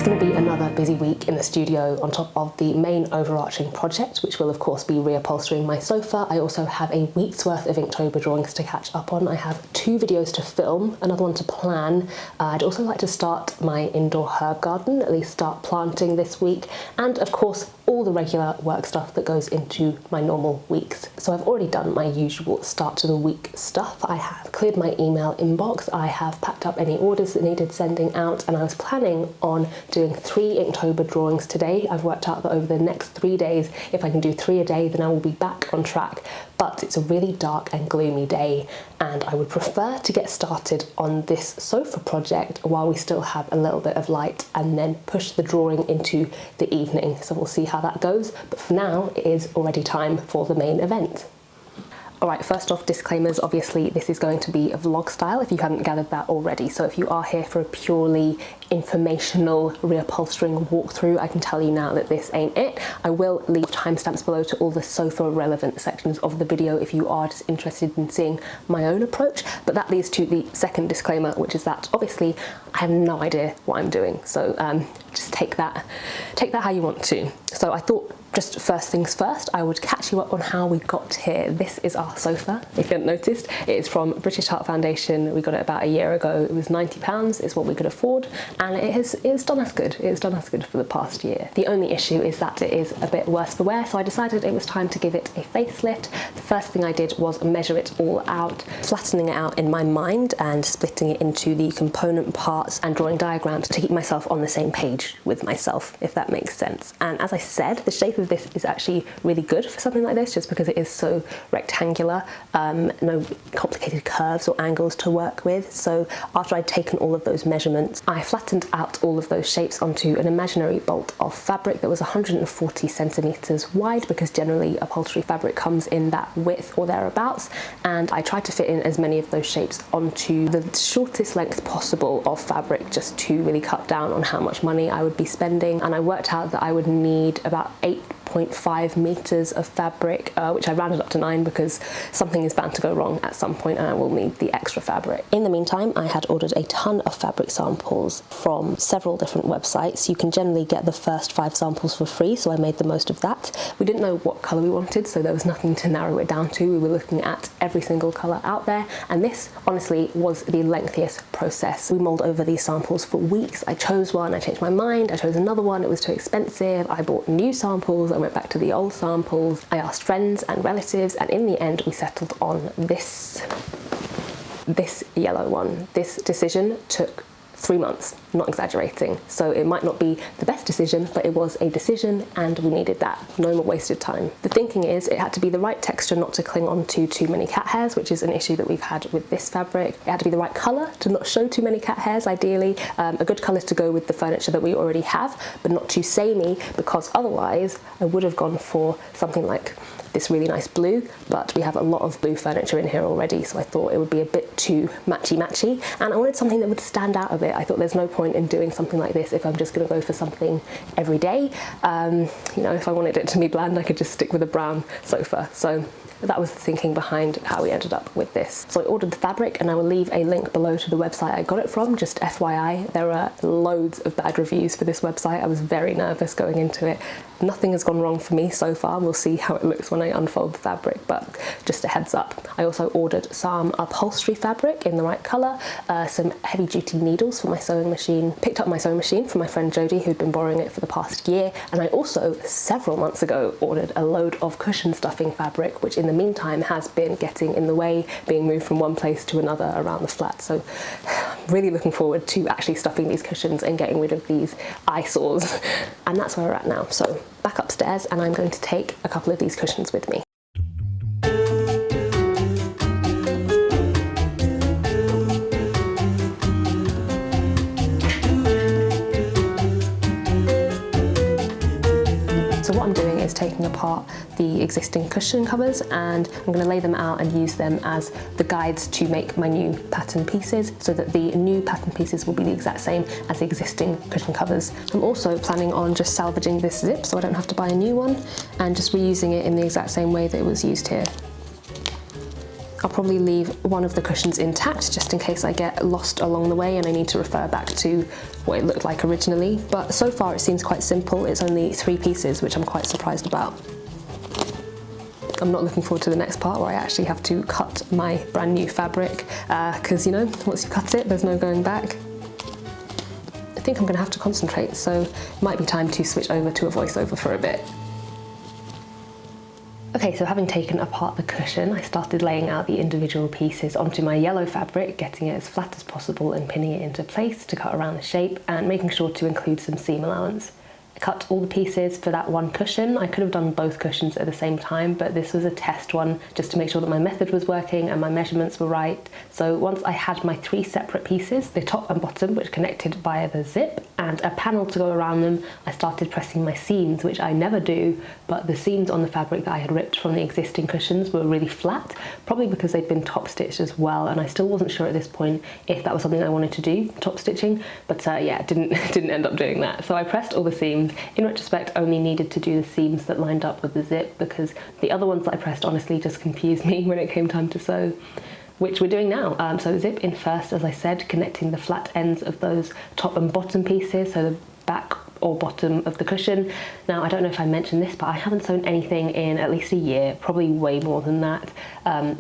going to be another busy week in the studio on top of the main overarching project, which will of course be reupholstering my sofa. I also have a week's worth of Inktober drawings to catch up on. I have 2 videos to film, another one to plan. I'd also like to start my indoor herb garden, at least start planting this week, and of course all the regular work stuff that goes into my normal weeks. So I've already done my usual start to the week stuff. I have cleared my email inbox, I have packed up any orders that needed sending out, and I was planning on doing 3 Inktober drawings today. I've worked out that over the next 3 days, if I can do 3 a day, then I will be back on track. But it's a really dark and gloomy day, and I would prefer to get started on this sofa project while we still have a little bit of light, and then push the drawing into the evening. So we'll see how that goes, but for now it is already time for the main event. Alright, first off, disclaimers. Obviously this is going to be a vlog style if you hadn't gathered that already, so if you are here for a purely informational reupholstering walkthrough, I can tell you now that this ain't it. I will leave timestamps below to all the sofa relevant sections of the video if you are just interested in seeing my own approach, but that leads to the second disclaimer, which is that obviously I have no idea what I'm doing, so just take that how you want to. So I thought, just first things first, I would catch you up on how we got here. This is our sofa, if you haven't noticed. It is from British Art Foundation. We got it about a year ago. It was £90, it's what we could afford, and it's done us good. It's done us good for the past year. The only issue is that it is a bit worse for wear, so I decided it was time to give it a facelift. The first thing I did was measure it all out, flattening it out in my mind and splitting it into the component parts and drawing diagrams to keep myself on the same page with myself, if that makes sense. And as I said, the shape of this is actually really good for something like this, just because it is so rectangular, no complicated curves or angles to work with. So after I'd taken all of those measurements, I flattened out all of those shapes onto an imaginary bolt of fabric that was 140 centimeters wide, because generally upholstery fabric comes in that width or thereabouts, and I tried to fit in as many of those shapes onto the shortest length possible of fabric, just to really cut down on how much money I would be spending. And I worked out that I would need about 8.5 meters of fabric, which I rounded up to 9 because something is bound to go wrong at some point and I will need the extra fabric. In the meantime, I had ordered a ton of fabric samples from several different websites. You can generally get the first 5 samples for free, so I made the most of that. We didn't know what colour we wanted, so there was nothing to narrow it down to. We were looking at every single colour out there, and this honestly was the lengthiest process. We mulled over these samples for weeks. I chose one, I changed my mind, I chose another one, it was too expensive, I bought new samples, I went back to the old samples, I asked friends and relatives, and in the end we settled on this yellow one. This decision took 3 months, not exaggerating. So it might not be the best decision, but it was a decision and we needed that. No more wasted time. The thinking is it had to be the right texture not to cling on to too many cat hairs, which is an issue that we've had with this fabric. It had to be the right colour to not show too many cat hairs, ideally. A good colour to go with the furniture that we already have, but not too samey, because otherwise I would have gone for something like this really nice blue, but we have a lot of blue furniture in here already, so I thought it would be a bit too matchy-matchy, and I wanted something that would stand out a bit. I thought there's no point in doing something like this if I'm just going to go for something every day. You know, if I wanted it to be bland, I could just stick with a brown sofa. So that was the thinking behind how we ended up with this. So I ordered the fabric, and I will leave a link below to the website I got it from, just FYI. There are loads of bad reviews for this website. I was very nervous going into it. Nothing has gone wrong for me so far. We'll see how it looks when I unfold the fabric, but just a heads up. I also ordered some upholstery fabric in the right colour, some heavy duty needles for my sewing machine, picked up my sewing machine from my friend Jodie, who'd been borrowing it for the past year, and I also, several months ago, ordered a load of cushion stuffing fabric, which in the meantime has been getting in the way, being moved from one place to another around the flat. So really looking forward to actually stuffing these cushions and getting rid of these eyesores. And that's where we're at now. So back upstairs, and I'm going to take a couple of these cushions with me. So what I'm doing is taking apart the existing cushion covers, and I'm going to lay them out and use them as the guides to make my new pattern pieces, so that the new pattern pieces will be the exact same as the existing cushion covers. I'm also planning on just salvaging this zip so I don't have to buy a new one, and just reusing it in the exact same way that it was used here. I'll probably leave one of the cushions intact just in case I get lost along the way and I need to refer back to what it looked like originally. But so far it seems quite simple. It's only 3 pieces, which I'm quite surprised about. I'm not looking forward to the next part where I actually have to cut my brand new fabric, because you know, once you cut it, there's no going back. I think I'm gonna have to concentrate, so it might be time to switch over to a voiceover for a bit. Okay, so having taken apart the cushion, I started laying out the individual pieces onto my yellow fabric, getting it as flat as possible and pinning it into place to cut around the shape and making sure to include some seam allowance. I cut all the pieces for that one cushion. I could have done both cushions at the same time, but this was a test one just to make sure that my method was working and my measurements were right. So once I had my 3 separate pieces, the top and bottom, which connected via the zip, and a panel to go around them, I started pressing my seams, which I never do, but the seams on the fabric that I had ripped from the existing cushions were really flat, probably because they'd been top stitched as well, and I still wasn't sure at this point if that was something I wanted to do, top stitching, but yeah, didn't end up doing that. So I pressed all the seams. In retrospect, only needed to do the seams that lined up with the zip, because the other ones that I pressed honestly just confused me when it came time to sew, which we're doing now. So zip in first, as I said, connecting the flat ends of those top and bottom pieces, so the back or bottom of the cushion. Now, I don't know if I mentioned this, but I haven't sewn anything in at least a year, probably way more than that.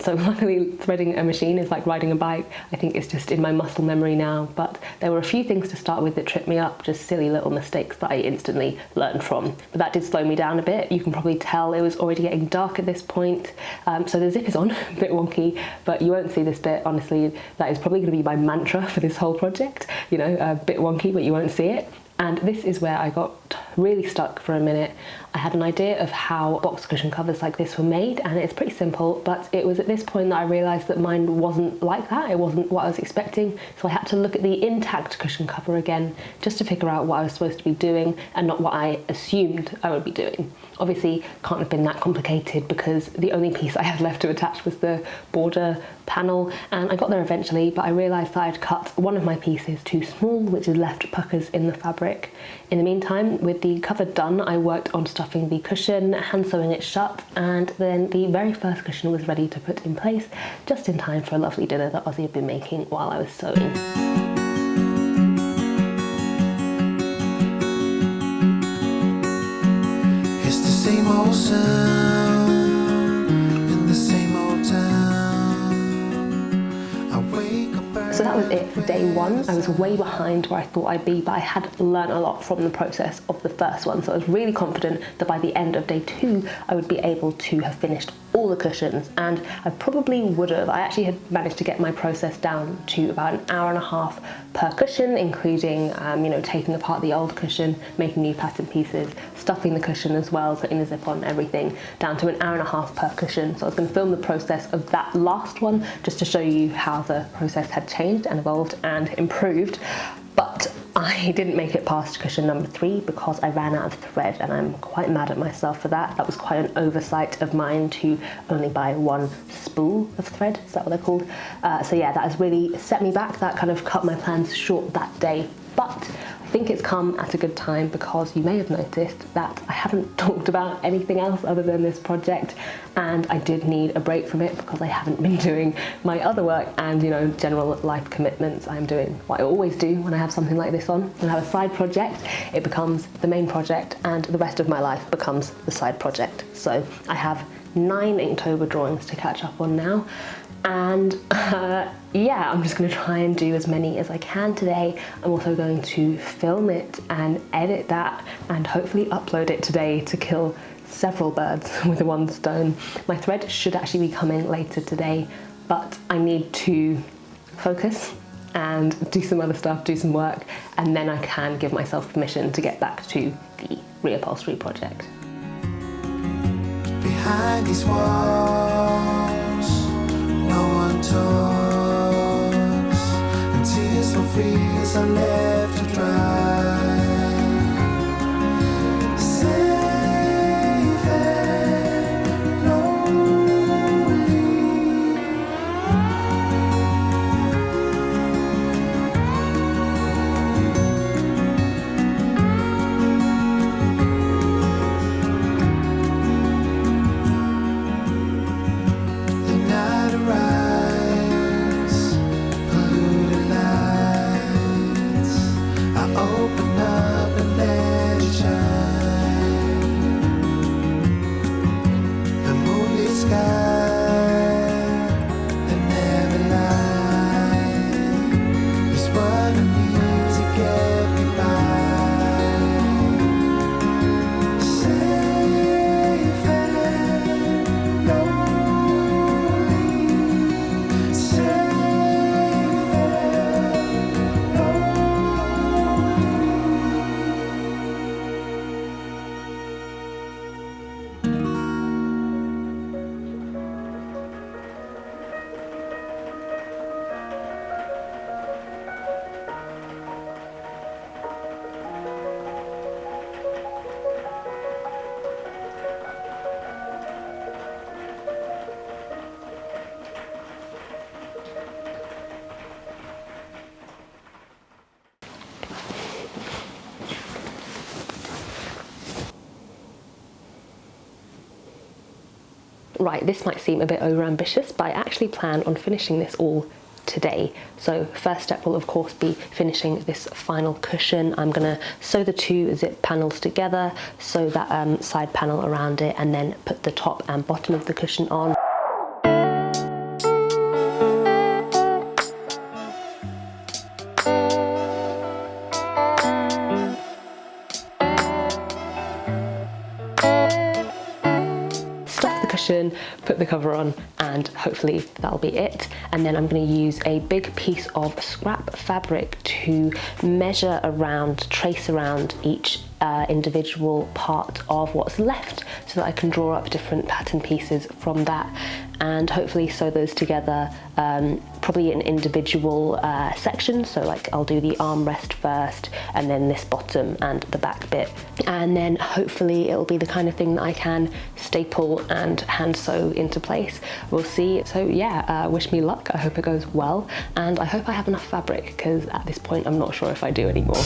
So luckily threading a machine is like riding a bike. I think it's just in my muscle memory now, but there were a few things to start with that tripped me up, just silly little mistakes that I instantly learned from. But that did slow me down a bit. You can probably tell it was already getting dark at this point. So the zip is on, a bit wonky, but you won't see this bit. Honestly, that is probably gonna be my mantra for this whole project. You know, a bit wonky, but you won't see it. And this is where I got really stuck for a minute. I had an idea of how box cushion covers like this were made, and it's pretty simple, but it was at this point that I realised that mine wasn't like that. It wasn't what I was expecting, so I had to look at the intact cushion cover again just to figure out what I was supposed to be doing and not what I assumed I would be doing. Obviously, can't have been that complicated because the only piece I had left to attach was the border panel, and I got there eventually, but I realised that I'd cut one of my pieces too small, which has left puckers in the fabric. In the meantime, with the cover done, I worked on stuffing the cushion, hand sewing it shut, and then the very first cushion was ready to put in place, just in time for a lovely dinner that Ozzy had been making while I was sewing. It's the same old sound in the same old town. I wake up. So that was it for day one. I was way behind where I thought I'd be, but I had learned a lot from the process of the first one. So I was really confident that by the end of day 2, I would be able to have finished all the cushions, and I probably would have. I actually had managed to get my process down to about an hour and a half per cushion, including you know, taking apart the old cushion, making new pattern pieces, stuffing the cushion as well, putting the zip on, everything, down to an hour and a half per cushion. So I was going to film the process of that last one just to show you how the process had changed and evolved and improved. But I didn't make it past cushion number 3 because I ran out of thread, and I'm quite mad at myself for that. That was quite an oversight of mine to only buy 1 spool of thread, is that what they're called? So yeah, that has really set me back. That kind of cut my plans short that day. But I think it's come at a good time because you may have noticed that I haven't talked about anything else other than this project, and I did need a break from it because I haven't been doing my other work and, you know, general life commitments. I'm doing what I always do when I have something like this on. When I have a side project, it becomes the main project and the rest of my life becomes the side project. So I have 9 Inktober drawings to catch up on now. And yeah, I'm just going to try and do as many as I can today. I'm also going to film it and edit that and hopefully upload it today to kill several birds with one stone. My thread should actually be coming later today, but I need to focus and do some other stuff, do some work, and then I can give myself permission to get back to the reupholstery project. Behind these walls, no one talks, and tears for fears are left to dry. Safe and lonely. The night arrives. Right, this might seem a bit overambitious, but I actually plan on finishing this all today. So first step will of course be finishing this final cushion. I'm gonna sew the two zip panels together, sew that side panel around it, and then put the top and bottom of the cushion on. Put the cover on, and hopefully that'll be it. And then I'm going to use a big piece of scrap fabric to measure around, trace around each individual part of what's left, so that I can draw up different pattern pieces from that, and hopefully sew those together, probably in individual sections. So like I'll do the armrest first, and then this bottom and the back bit, and then hopefully it'll be the kind of thing that I can staple and hand sew into place. We'll see. So yeah, wish me luck. I hope it goes well, and I hope I have enough fabric, because at this point I'm not sure if I do anymore.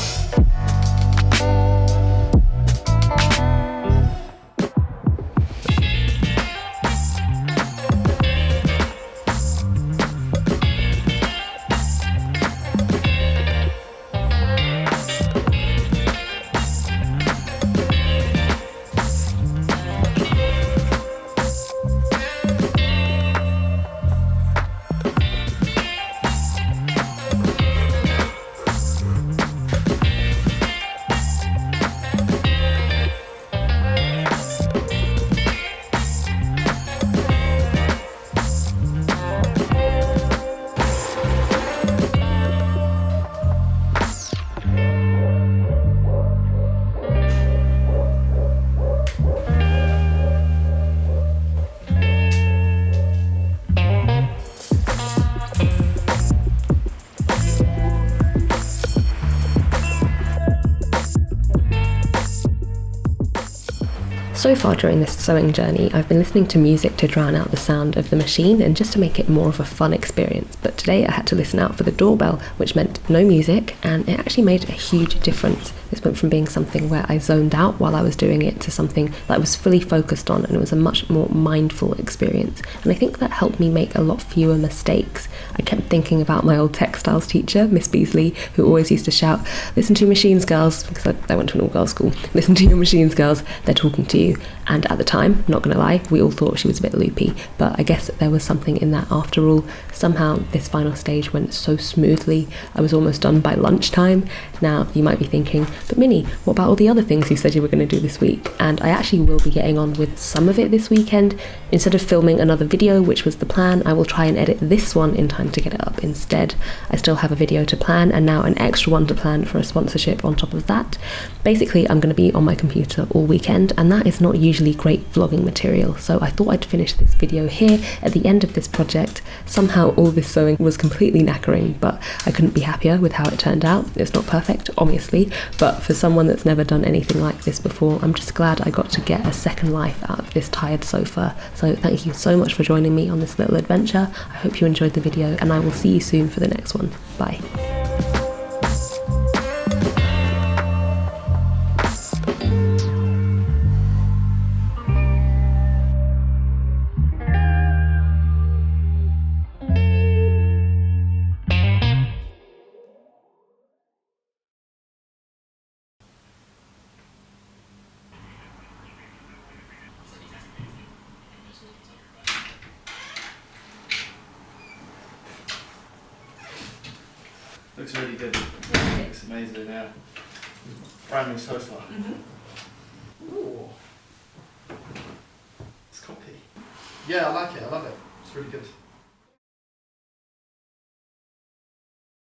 So far during this sewing journey, I've been listening to music to drown out the sound of the machine and just to make it more of a fun experience. But today I had to listen out for the doorbell, which meant no music, and it actually made a huge difference. This went from being something where I zoned out while I was doing it to something that I was fully focused on, and it was a much more mindful experience. And I think that helped me make a lot fewer mistakes. I kept thinking about my old textiles teacher, Miss Beasley, who always used to shout, "Listen to your machines, girls," because I went to an all-girls school. "Listen to your machines, girls, they're talking to you." And at the time, not gonna lie, we all thought she was a bit loopy, but I guess there was something in that after all. Somehow this final stage went so smoothly. I was almost done by lunchtime. Now you might be thinking, but Minnie, what about all the other things you said you were going to do this week? And I actually will be getting on with some of it this weekend. Instead of filming another video, which was the plan, I will try and edit this one in time to get it up instead. I still have a video to plan, and now an extra one to plan for a sponsorship on top of that. Basically, I'm going to be on my computer all weekend, and that is not usually great vlogging material, so I thought I'd finish this video here at the end of this project. Somehow all this sewing was completely knackering, but I couldn't be happier with how it turned out. It's not perfect, obviously, but for someone that's never done anything like this before, I'm just glad I got to get a second life out of this tired sofa. So thank you so much for joining me on this little adventure. I hope you enjoyed the video, and I will see you soon for the next one. Bye. Looks really good. Looks amazing, yeah. Brand new sofa. Ooh. It's comfy. Yeah, I like it. I love it. It's really good.